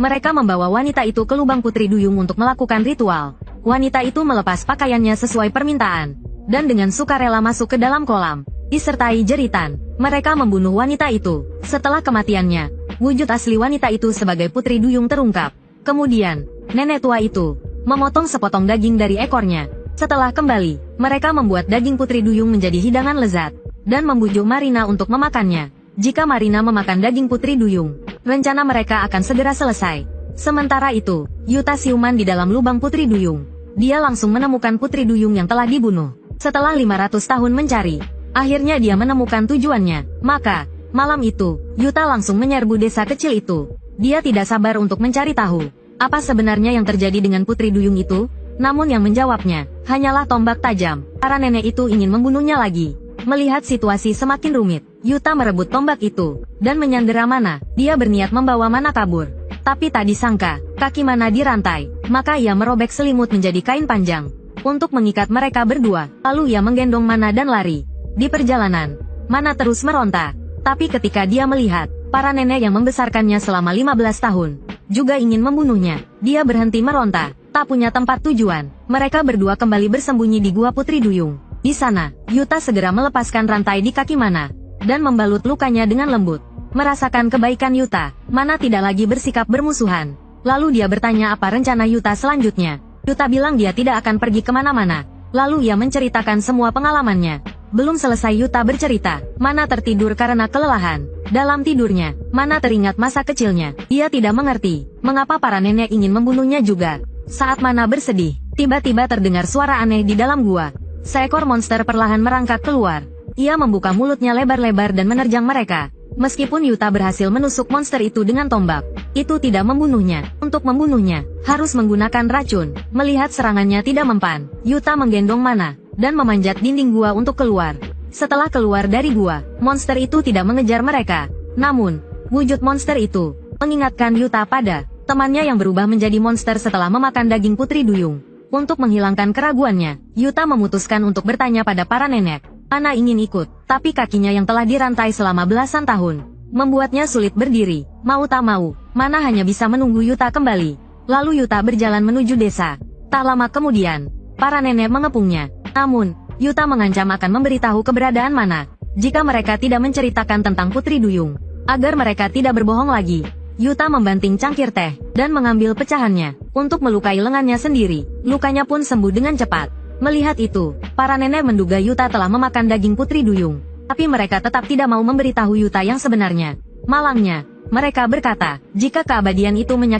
Mereka membawa wanita itu ke lubang Putri Duyung untuk melakukan ritual. Wanita itu melepas pakaiannya sesuai permintaan, dan dengan sukarela masuk ke dalam kolam. Disertai jeritan, mereka membunuh wanita itu. Setelah kematiannya, wujud asli wanita itu sebagai Putri Duyung terungkap. Kemudian, nenek tua itu memotong sepotong daging dari ekornya. Setelah kembali, mereka membuat daging Putri Duyung menjadi hidangan lezat, dan membujuk Marina untuk memakannya. Jika Marina memakan daging Putri Duyung, rencana mereka akan segera selesai. Sementara itu, Yuta siuman di dalam lubang Putri Duyung. Dia langsung menemukan Putri Duyung yang telah dibunuh. Setelah 500 tahun mencari, akhirnya dia menemukan tujuannya. Maka, malam itu, Yuta langsung menyerbu desa kecil itu. Dia tidak sabar untuk mencari tahu apa sebenarnya yang terjadi dengan Putri Duyung itu. Namun yang menjawabnya hanyalah tombak tajam. Para nenek itu ingin membunuhnya lagi. Melihat situasi semakin rumit, Yuta merebut tombak itu dan menyandera Mana. Dia berniat membawa Mana kabur. Tapi tak disangka, kaki Mana dirantai. Maka ia merobek selimut menjadi kain panjang untuk mengikat mereka berdua. Lalu ia menggendong Mana dan lari. Di perjalanan, Mana terus meronta. Tapi ketika dia melihat para nenek yang membesarkannya selama 15 tahun juga ingin membunuhnya, dia berhenti meronta. Tak punya tempat tujuan, mereka berdua kembali bersembunyi di gua Putri Duyung. Di sana, Yuta segera melepaskan rantai di kaki Mana dan membalut lukanya dengan lembut. Merasakan kebaikan Yuta, Mana tidak lagi bersikap bermusuhan. Lalu dia bertanya apa rencana Yuta selanjutnya. Yuta bilang dia tidak akan pergi kemana-mana. Lalu ia menceritakan semua pengalamannya. Belum selesai Yuta bercerita, Mana tertidur karena kelelahan. Dalam tidurnya, Mana teringat masa kecilnya. Ia tidak mengerti mengapa para nenek ingin membunuhnya juga. Saat Mana bersedih, tiba-tiba terdengar suara aneh di dalam gua. Seekor monster perlahan merangkak keluar. Ia membuka mulutnya lebar-lebar dan menerjang mereka. Meskipun Yuta berhasil menusuk monster itu dengan tombak, itu tidak membunuhnya. Untuk membunuhnya, harus menggunakan racun. Melihat serangannya tidak mempan, Yuta menggendong Mana dan memanjat dinding gua untuk keluar. Setelah keluar dari gua, monster itu tidak mengejar mereka. Namun, wujud monster itu mengingatkan Yuta pada temannya yang berubah menjadi monster setelah memakan daging Putri Duyung. Untuk menghilangkan keraguannya, Yuta memutuskan untuk bertanya pada para nenek. Mana ingin ikut, tapi kakinya yang telah dirantai selama belasan tahun membuatnya sulit berdiri. Mau tak mau, Mana hanya bisa menunggu Yuta kembali. Lalu Yuta berjalan menuju desa. Tak lama kemudian, para nenek mengepungnya. Namun, Yuta mengancam akan memberitahu keberadaan Mana jika mereka tidak menceritakan tentang Putri Duyung. Agar mereka tidak berbohong lagi, Yuta membanting cangkir teh dan mengambil pecahannya untuk melukai lengannya sendiri. Lukanya pun sembuh dengan cepat. Melihat itu, para nenek menduga Yuta telah memakan daging Putri Duyung. Tapi mereka tetap tidak mau memberitahu Yuta yang sebenarnya. Malangnya, mereka berkata, jika keabadian itu menyakiti